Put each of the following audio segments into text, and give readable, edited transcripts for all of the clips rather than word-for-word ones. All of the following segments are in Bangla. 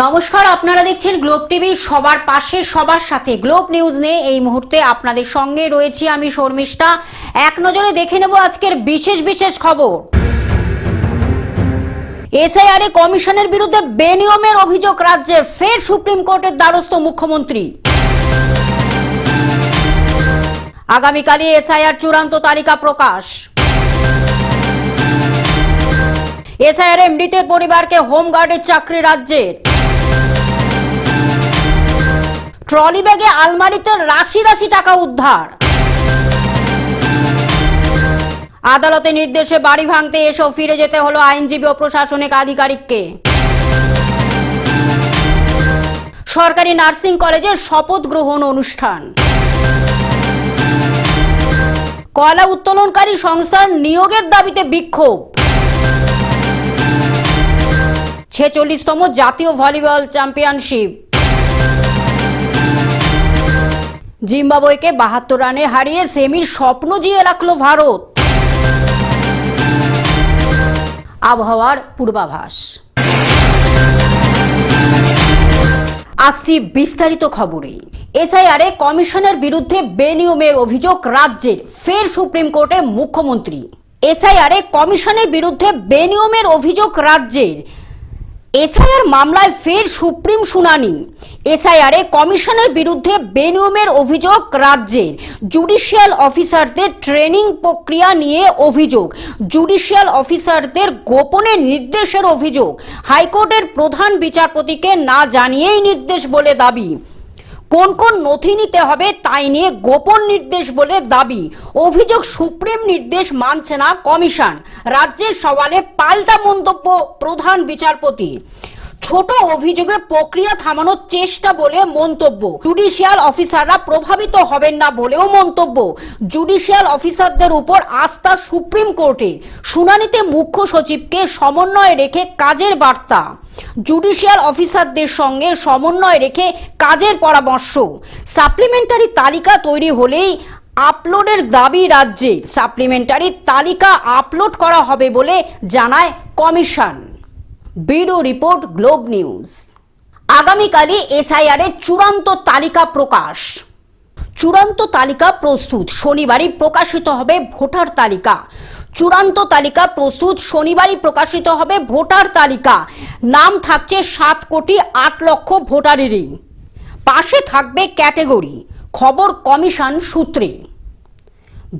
নমস্কার, আপনারা দেখছেন গ্লোব টিভি। সবার পাশে সবার সাথে গ্লোব নিউজ নিয়ে এই মুহূর্তে আপনাদের সঙ্গে রয়েছি আমি শর্মিষ্ঠা। এক নজরে দেখে নেব আজকের বিশেষ খবর। এসআইআর কমিশনের বিরুদ্ধে বেনিয়মের অভিযোগ রাজ্যে, ফের সুপ্রিম কোর্টের দ্বারস্থ মুখ্যমন্ত্রী। আগামীকালই এসআইআর চূড়ান্ত তালিকা প্রকাশ। এসআইআর মৃতের পরিবারকে হোমগার্ডের চাকরি রাজ্যের। ট্রলি ব্যাগে আলমারিতে রাশি টাকা উদ্ধার। আদালতের নির্দেশে বাড়ি ভাঙতে এসেও ফিরে যেতে হলো আইনজীবী ও প্রশাসনিক আধিকারিককে। সরকারি নার্সিং কলেজের শপথ গ্রহণ অনুষ্ঠান। কয়লা উত্তোলনকারী সংস্থার নিয়োগের দাবিতে বিক্ষোভ। 46তম জাতীয় ভলিবল চ্যাম্পিয়নশিপ। জিম্বাবুয়েকে 72 রানে হারিয়ে সেমির স্বপ্ন জিয়ে রাখল ভারত। আবহাওয়ার পূর্বাভাস। আসছি বিস্তারিত খবরে। এসআইআর কমিশনের বিরুদ্ধে বেনিয়মের অভিযোগ রাজ্যের, ফের সুপ্রিম কোর্টে মুখ্যমন্ত্রী। এসআইআর কমিশনের বিরুদ্ধে বেনিয়মের অভিযোগ রাজ্যের। এসআইআর মামলায় ফের সুপ্রিম শুনানি। এসআইআর কমিশনের বিরুদ্ধে বেনিয়মের অভিযোগ রাজ্যের। জুডিশিয়াল অফিসারদের ট্রেনিং প্রক্রিয়া নিয়ে অভিযোগ। জুডিশিয়াল অফিসারদের গোপনে নির্দেশের অভিযোগ। হাইকোর্টের প্রধান বিচারপতিকে না জানিয়েই নির্দেশ বলে দাবি। কোন কোন নথি নিতে হবে তাই নিয়ে গোপন নির্দেশ বলে দাবি। অভিযোগ সুপ্রিম নির্দেশ মানছে না কমিশন। রাজ্যের সওয়ালে পাল্টা মন্তব্য প্রধান বিচারপতি। ছোট অভিযোগে প্রক্রিয়া থামানোর চেষ্টা বলে মন্তব্য। জুডিশিয়াল অফিসাররা প্রভাবিত হবেন না বলেও মন্তব্য। জুডিশিয়াল অফিসারদের উপর আস্থা সুপ্রিম কোর্টের। শুনানিতে মুখ্য সচিবকে সমন্বয় রেখে কাজের বার্তা। জুডিশিয়াল অফিসারদের সঙ্গে সমন্বয় রেখে কাজের পরামর্শ। সাপ্লিমেন্টারি তালিকা তৈরি হলেই আপলোডের দাবি রাজ্যে। সাপ্লিমেন্টারি তালিকা আপলোড করা হবে বলে জানায় commission. Bureau report, Globe News. আগামীকালই এসআইআর চূড়ান্ত তালিকা প্রকাশ। চূড়ান্ত তালিকা প্রস্তুত, শনিবারই প্রকাশিত হবে ভোটার তালিকা। চূড়ান্ত তালিকা প্রস্তুত, শনিবারই প্রকাশিত হবে ভোটার তালিকা। নাম থাকছে 7,08,00,000 ভোটারেরই। পাশে থাকবে ক্যাটেগরি। খবর কমিশন সূত্রে।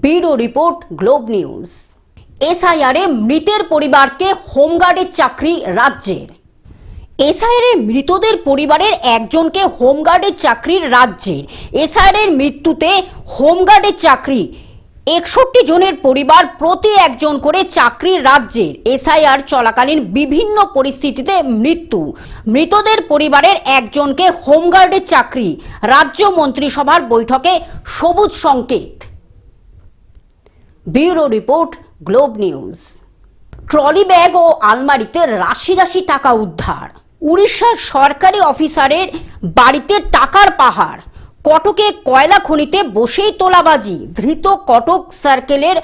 Bureau report, Globe News. এসআইআরে মৃতের পরিবারকে হোমগার্ডের চাকরি রাজ্যের। এসআইআরে মৃতদের পরিবারের একজনকে হোমগার্ডের চাকরির রাজ্যের। এসআইআরের মৃত্যুতে হোমগার্ডের চাকরি 61 জনের পরিবার, প্রতি একজন করে চাকরির রাজ্যের। এসআইআর চলাকালীন বিভিন্ন পরিস্থিতিতে মৃত্যু। মৃতদের পরিবারের একজনকে হোমগার্ডের চাকরি। রাজ্য মন্ত্রিসভার বৈঠকে সবুজ সংকেত। Bureau report, Globe News. Trolley bag ও আলমারিতে রাশি টাকা উদ্ধার। উড়িষ্যার সরকারি অফিসারের বাড়িতে টাকার পাহাড়। কটকে কয়লা খনিতে বসেই তোলাবাজি। ধৃত কটক সার্কেলের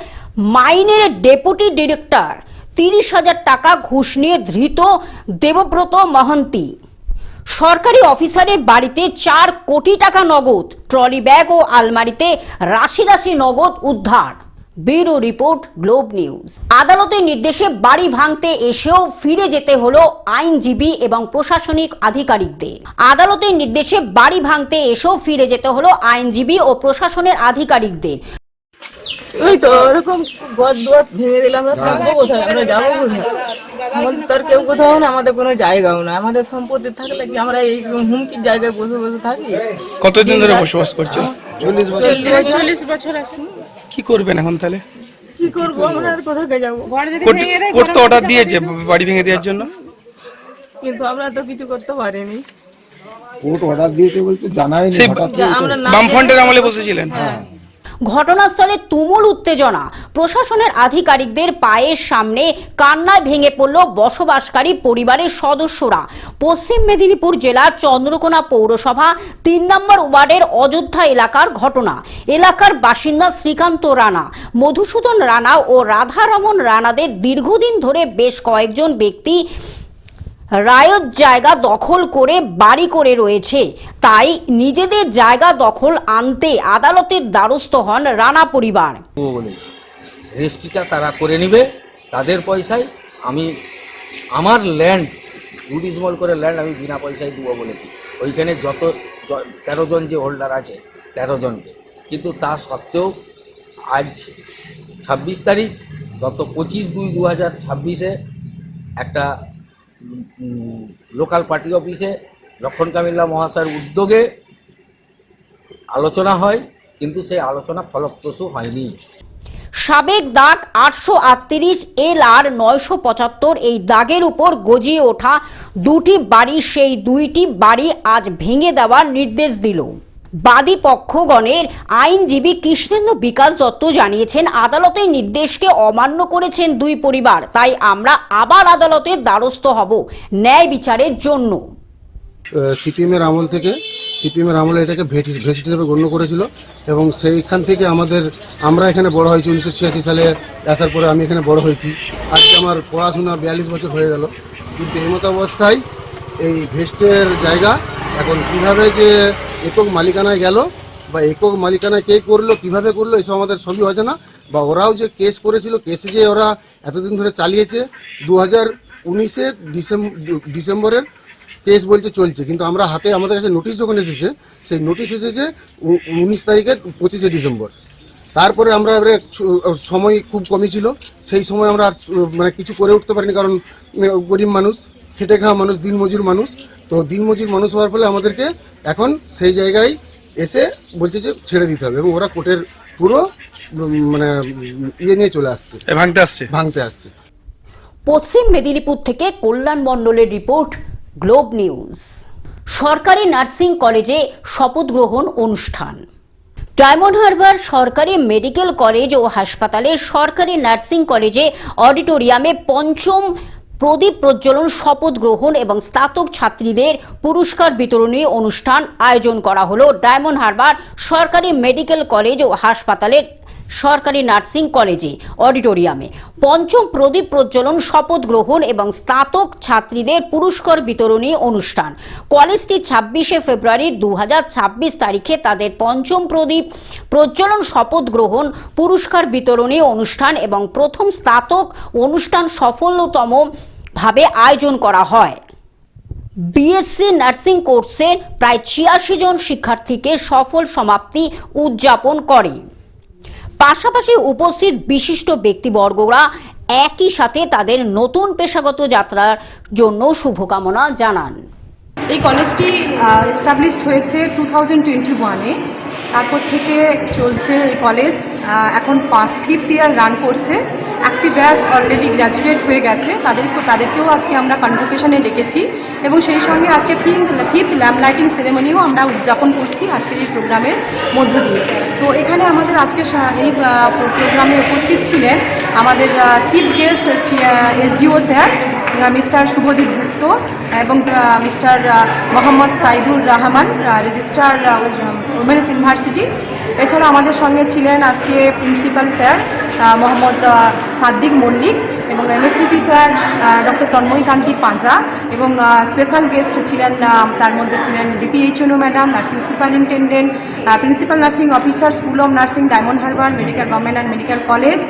মাইনের ডেপুটি ডিরেক্টর। 30,000 টাকা ঘুষ নিয়ে ধৃত দেবব্রত মহন্তি। সরকারি অফিসারের বাড়িতে 4 কোটি টাকা নগদ। ট্রলি ব্যাগ ও আলমারিতে রাশি নগদ উদ্ধার। Bureau report, Globe news. আদালতের নির্দেশে বাড়ি ভাঙতে এসেও ফিরে যেতে হলো আইনজীবী এবং প্রশাসনিক আধিকারিকদের। আদালতের নির্দেশে বাড়ি ভাঙতে এসেও ফিরে যেতে হলো আইনজীবী ও প্রশাসনের আধিকারিকদের। ওই তো ওরকম ঘর দুয়ার ভেঙে দিলে আমরা থাকবো কোথায়, আমরা যাবো কোথায়? আমাদের তার কেউ কোথাও না, আমাদের কোনো জায়গাও না। আমাদের সম্পত্তি থাকলে কি আমরা এই হুমকির জায়গায় বসে থাকি? কতদিন ধরে বসবাস করছো? 40 বছর আছে। কি করবেন এখন তাহলে? কি করবো আমরা, আর কোথায় যাবো? কোর্ট তো অর্ডার দিয়েছে বাড়ি ভেঙে দেওয়ার জন্য, কিন্তু আমরা তো কিছু করতে পারিনি। কোর্ট অর্ডার দিয়েছে বলতে জানাই না। আমরা বামফ্রন্টের আমলে বসেছিলেন। ঘটনাস্থলে তুমুল উত্তেজনা। প্রশাসনের আধিকারিকদের পায়ের সামনে কান্নায় ভেঙে পড়ল বসবাসকারী পরিবারের সদস্যরা। পশ্চিম মেদিনীপুর জেলার চন্দ্রকোনা পৌরসভা 3 নম্বর ওয়ার্ডের অযোধ্যা এলাকার ঘটনা। এলাকার বাসিন্দা শ্রীকান্ত রানা, মধুসূদন রানা ও রাধারমন রানাদের দীর্ঘদিন ধরে বেশ কয়েকজন ব্যক্তি রায়ত জায়গা দখল করে বাড়ি করে রয়েছে, তাই নিজেদের জায়গা দখল আনতে আদালতের দ্বারস্থ হন রানা পরিবার। বলেছি রেজিস্ট্রিটা তারা করে নেবে তাদের পয়সায়, আমি আমার ল্যান্ড 2 ডিসিমল করে ল্যান্ড আমি বিনা পয়সায় দেবো বলেছি। ওইখানে যত 13 জন যে হোল্ডার আছে 13 জনকে, কিন্তু তা সত্ত্বেও আজ 26 তারিখ গত 25/2/2026-এ একটা লোকাল পার্টি অফিসে লক্ষণ কামিল্লা মহাশয়ের উদ্যোগে আলোচনা হয়, কিন্তু সেই আলোচনা ফলপ্রসূ হয়নি। সাবেক দাগ 838 LR 975 এই দাগের উপর গজিয়ে ওঠা 2টি বাড়ি, সেই 2টি বাড়ি আজ ভেঙে দেওয়ার নির্দেশ দিল। বাদী পক্ষগণের আইনজীবী কৃষ্ণেন্দু বিকাশ দত্ত জানিয়েছেন, আদালতের নির্দেশকে অমান্য করেছেন দুই পরিবার, তাই আমরা আবার আদালতের দ্বারস্থ হব ন্যায় বিচারের জন্য। সিপিএমের আমল থেকে সিপিএমের আমলে এটাকে ভেট হিসেবে গণ্য করেছিল এবং সেইখান থেকে আমরা এখানে বড় হয়েছি। 1986 সালে আসার পরে আমি এখানে বড় হয়েছি। আজকে আমার পড়াশোনা 42 বছর হয়ে গেল, কিন্তু এই মতো অবস্থায় এই ভেস্টের জায়গা এখন কিভাবে যে একক মালিকানায় গেল বা একক মালিকানায় কে করলো, কিভাবে করলো, এসব আমাদের সবই অজানা। বা ওরাও যে কেস করেছিল, কেসে যে ওরা এতদিন ধরে চালিয়েছে, 2019-এর ডিসেম্বরের কেস বলতে চলছে, কিন্তু আমরা হাতে আমাদের কাছে নোটিশ যখন এসেছে, সেই নোটিশ এসেছে 19 তারিখের 25শে ডিসেম্বর। তারপরে আমরা সময় খুব কমই ছিল, সেই সময় আমরা মানে কিছু করে উঠতে পারিনি, কারণ গরিব মানুষ, খেটে খাওয়া মানুষ, দিনমজুর মানুষ। তো দিনমজুর মানুষ হওয়ার ফলে আমাদেরকে এখন সেই জায়গায় এসে বলছে যে ছেড়ে দিতে হবে, এবং ওরা কোর্টের পুরো মানে নিয়ে চলে আসছে, ভাঙতে আসছে। পশ্চিম মেদিনীপুর থেকে কল্যাণ মণ্ডলের রিপোর্ট, গ্লোব নিউজ। সরকারি নার্সিং কলেজে শপথ গ্রহণ অনুষ্ঠান। ডায়মন্ড হারবার সরকারি মেডিকেল কলেজ ও হাসপাতালের সরকারি নার্সিং কলেজে অডিটোরিয়ামে 5ম প্রদীপ প্রজ্বলন, শপথ গ্রহণ এবং স্নাতক ছাত্রীদের পুরস্কার বিতরণী অনুষ্ঠান আয়োজন করা হলো ডায়মন্ড হারবার সরকারি মেডিকেল কলেজ ও হাসপাতালের সরকারি নার্সিং কলেজে অডিটোরিয়ামে 5ম প্রদীপ প্রজ্বলন, শপথ গ্রহণ এবং স্নাতক ছাত্রীদের পুরস্কার বিতরণী অনুষ্ঠান। কলেজটি 26শে ফেব্রুয়ারি 2026 তারিখে তাদের 5ম প্রদীপ প্রজ্বলন, শপথ গ্রহণ, পুরস্কার বিতরণী অনুষ্ঠান এবং প্রথম স্নাতক অনুষ্ঠান সফলতম ভাবে আয়োজন করা হয়। বিএসসি নার্সিং কোর্সের প্রায় 86 জন শিক্ষার্থীকে সফল সমাপ্তি উদযাপন করে। পাশাপাশি উপস্থিত বিশিষ্ট ব্যক্তিবর্গরা একই সাথে তাদের নতুন পেশাগত যাত্রার জন্য শুভকামনা জানান। এই কলেজটি এস্টাবলিশড হয়েছে 2021-এ, তারপর থেকে চলছে এই কলেজ। এখন 5th ইয়ার রান করছে। একটি ব্যাচ অলরেডি গ্র্যাজুয়েট হয়ে গেছে, তাদেরকেও আজকে আমরা কনভোকেশনে ডেকেছি এবং সেই সঙ্গে আজকে ফিফথ ল্যাম্প লাইটিং সেরেমনিও আমরা উদযাপন করছি আজকের এই প্রোগ্রামের মধ্য দিয়ে। তো এখানে আমাদের আজকে এই প্রোগ্রামে উপস্থিত ছিলেন আমাদের chief guest SDO sir mister Shubhajit Gupta এবং mister Mohammad Saidur Rahman, registrar women's university. এছাড়া আমাদের সঙ্গে ছিলেন আজকে প্রিন্সিপাল স্যার মোহাম্মদ সাদ্দিক মল্লিক এবং MSVP sir doctor Tanmoyee Kanti Panja এবং স্পেশাল গেস্ট ছিলেন, তার মধ্যে ছিলেন DPHNO madam, nursing superintendent, principal nursing officer, school of nursing, Diamond Harbour medical government and medical college,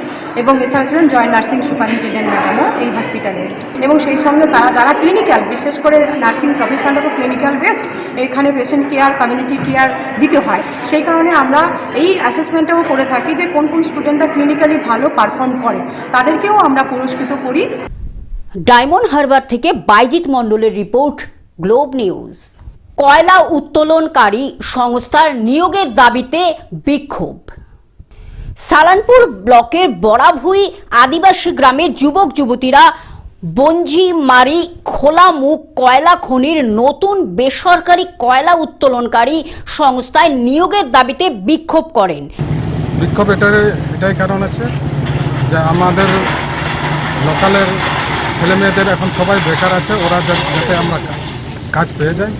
এবং এছাড়া ছিলেন জয়েন্ট নার্সিং সুপারিনটেন্ডেন্ট ম্যাডামও এই হসপিটালের। এবং সেই সঙ্গে যারা ক্লিনিক্যাল, বিশেষ করে নার্সিং প্রফেশনটা তো ক্লিনিক্যাল বেসড, এখানে পেশেন্ট কেয়ার, কমিউনিটি কেয়ার দিতে হয়, সেই কারণে আমরা এই অ্যাসেসমেন্টটাও করে থাকি যে কোন কোন স্টুডেন্টরা ক্লিনিক্যালি ভালো পারফর্ম করে, তাদেরকেও আমরা পুরস্কৃত করি। ডায়মন্ড হারবার থেকে বাইজিৎ মণ্ডলের রিপোর্ট, গ্লোব নিউজ। কয়লা উত্তোলনকারী সংস্থার নিয়োগের দাবিতে বিক্ষোভ। সালানপুর ব্লকের বড়াভুই আদিবাসী গ্রামের যুবক যুবতীরা বঞ্জিমারি খোলা মুখ কয়লা খনির নতুন বেসরকারি কয়লা উত্তোলনকারী সংস্থায় নিয়োগের দাবিতে বিক্ষোভ করেন। বিক্ষোভ এটাই কারণ আছে যে আমাদের লোকালের ছেলে মেয়েদের এখন সবাই বেকার আছে, ওরা যাতে আমরা কাজ পেয়ে যাই,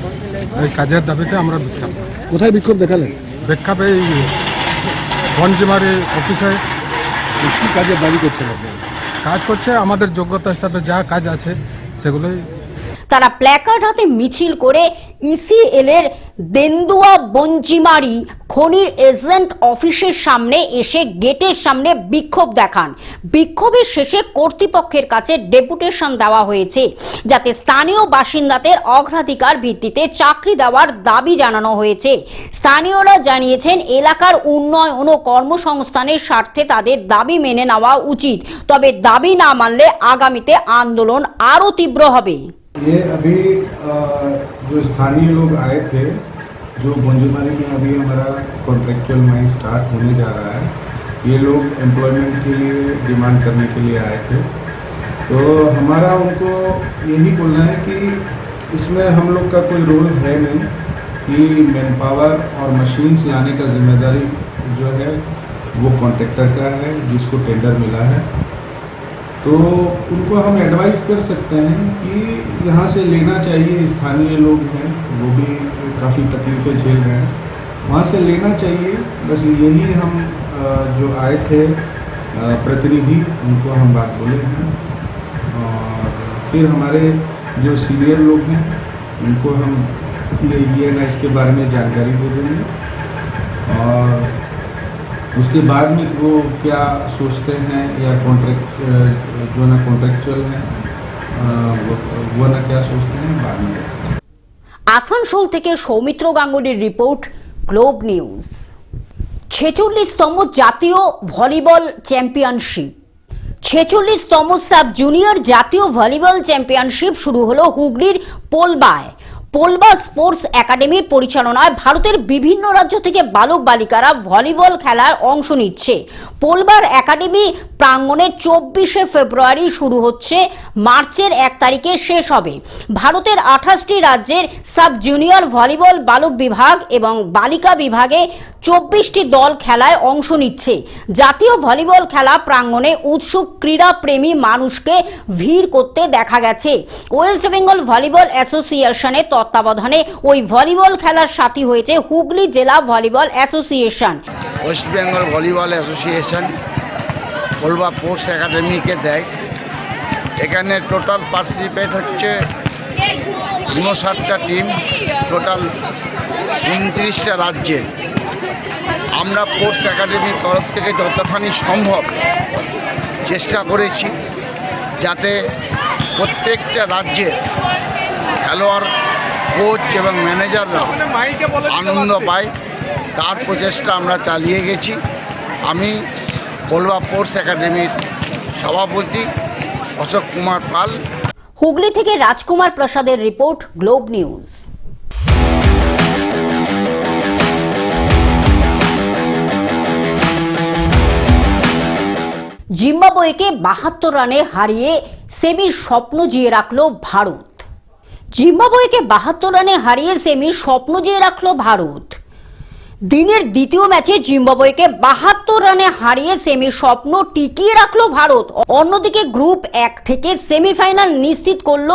এই কাজের দাবিতে আমরা বিক্ষোভ। কোথায় বিক্ষোভ দেখালেন? বিক্ষোভ এই বঞ্জিমারি অফিসে। কী কাজের দাবি করছেন? কাজ করছে আমাদের যোগ্যতা হিসাবে যা কাজ আছে সেগুলোই। তারা প্ল্যাকার্ড হাতে মিছিল করে ইসিএল এর দেন্দুয়া বঞ্জিমারি খনির এজেন্ট অফিসের সামনে এসে গেটের সামনে বিক্ষোভ দেখান। বিক্ষোভের শেষে কর্তৃপক্ষের কাছে ডেপুটেশন দেওয়া হয়েছে যাতে স্থানীয় বাসিন্দাদের অগ্রাধিকার ভিত্তিতে চাকরি দেওয়ার দাবি জানানো হয়েছে। স্থানীয়রা জানিয়েছেন এলাকার উন্নয়ন ও কর্মসংস্থানের স্বার্থে তাদের দাবি মেনে নেওয়া উচিত, তবে দাবি না মানলে আগামীতে আন্দোলন আরও তীব্র হবে। ये अभी जो स्थानीय लोग आए थे, जो बंजुमारी में अभी हमारा कॉन्ट्रेक्चुअल माइन स्टार्ट होने जा रहा है, ये लोग एम्प्लॉयमेंट के लिए डिमांड करने के लिए आए थे। तो हमारा उनको यही बोलना है कि इसमें हम लोग का कोई रोल है नहीं कि मैन पावर और मशीन्स लाने का जिम्मेदारी जो है वो कॉन्ट्रैक्टर का है जिसको टेंडर मिला है। तो उनको हम एडवाइस कर सकते हैं कि यहाँ से लेना चाहिए, स्थानीय लोग हैं वो भी काफ़ी तकलीफ़ें झेल रहे हैं, वहाँ से लेना चाहिए। बस यही हम जो आए थे प्रतिनिधि उनको हम बात बोले हैं, और फिर हमारे जो सीनियर लोग हैं उनको हम ये ना इसके बारे में जानकारी दे देंगे, और उसके बाद में वो क्या सोचते हैं या कॉन्ट्रैक्ट जो ना कॉन्ट्रैक्चुअल हैं वो ना क्या सोचते हैं बाद में। আসানসোল থেকে সৌমিত্র গাঙ্গুলির রিপোর্ট, গ্লোব নিউজ। 46তম জাতীয় ভলিবল চ্যাম্পিয়নশিপ। 46তম সাব জুনিয়র জাতীয় ভলিবল চ্যাম্পিয়নশিপ শুরু হলো হুগলির পোলবায়। পোলবা স্পোর্টস একাডেমির পরিচালনায় ভারতের বিভিন্ন রাজ্য থেকে বালক বালিকারা ভলিবল খেলার অংশ নিচ্ছে। পোলবার একাডেমি প্রাঙ্গণে 24শে ফেব্রুয়ারি শুরু হচ্ছে, মার্চের 1 তারিখে শেষ হবে। ভারতের 28টি রাজ্যের সাব জুনিয়র ভলিবল বালক বিভাগ এবং বালিকা বিভাগে 24টি দল খেলায় অংশ নিচ্ছে। জাতীয় ভলিবল খেলা প্রাঙ্গণে উৎসুক ক্রীড়াপ্রেমী মানুষকে ভিড় করতে দেখা গেছে। ওয়েস্ট বেঙ্গল ভলিবল অ্যাসোসিয়েশনের তত্ত্বাবধানে ওই ভলিবল খেলার সাথী হয়েছে হুগলি জেলা volleyball association. West Bengal volleyball association Polba sports একাডেমিকে দেয়। এখানে টোটাল পার্টিসিপেট হচ্ছে 59টা টিম, টোটাল 29টা রাজ্যে। আমরা স্পোর্টস একাডেমির তরফ থেকে যতখানি সম্ভব চেষ্টা করেছি যাতে প্রত্যেকটা রাজ্যে খেলোয়াড়, কোচ এবং ম্যানেজাররা আনন্দ পায়, তার প্রচেষ্টা আমরা চালিয়ে গেছি। আমি পোলবা স্পোর্টস একাডেমির সভাপতি অশোক কুমার পাল। হুগলি থেকে রাজকুমার প্রসাদের রিপোর্ট, গ্লোব নিউজ। জিম্বাবুয়েকে 72 রানে হারিয়ে সেমির স্বপ্ন জিয়ে রাখল ভারত। জিম্বাবুয়েকে 72 রানে হারিয়ে সেমির স্বপ্ন জিয়ে রাখল ভারত। দিনের দ্বিতীয় ম্যাচে জিম্বাবুয়েকে 72 রানে হারিয়ে সেমির স্বপ্ন টিকিয়ে রাখল ভারত। অন্যদিকে গ্রুপ 1 থেকে সেমিফাইনাল নিশ্চিত করল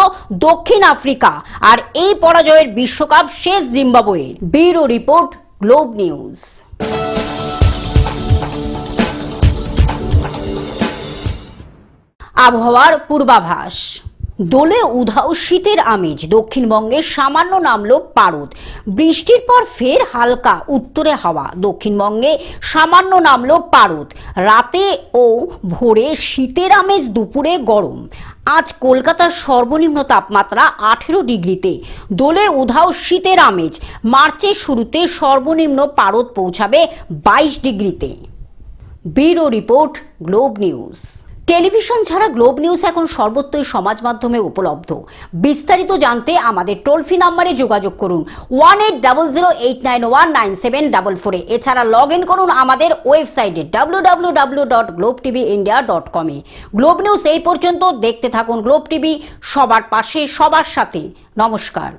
দক্ষিণ আফ্রিকা। আর এই পরাজয়ের বিশ্বকাপ শেষ জিম্বাবুয়ের। Bureau report, Globe news. আবহাওয়ার পূর্বাভাস। দোলে উধাও শীতের আমেজ, দক্ষিণবঙ্গে সামান্য নামল পারদ। বৃষ্টির পর ফের হালকা উত্তরে হাওয়া, দক্ষিণবঙ্গে সামান্য নামল পারদ। রাতে ও ভোরে শীতের আমেজ, দুপুরে গরম। আজ কলকাতার সর্বনিম্ন তাপমাত্রা 18 ডিগ্রিতে। দোলে উধাও শীতের আমেজ, মার্চের শুরুতে সর্বনিম্ন পারদ পৌঁছাবে 22 ডিগ্রিতে। Bureau report, Globe news. Television ছাড়া গ্লোব নিউজ এখন সর্বত্রই সমাজ মাধ্যমে উপলব্ধ। বিস্তারিত জানতে আমাদের টোল ফ্রি নম্বরে যোগাযোগ করুন 180089197444। এছাড়া লগ ইন করুন আমাদের ওয়েবসাইটে www.globetvindia.com। গ্লোব নিউজ এই পর্যন্ত। দেখতে থাকুন গ্লোব টিভি, সবার পাশে সবার সাথে। নমস্কার।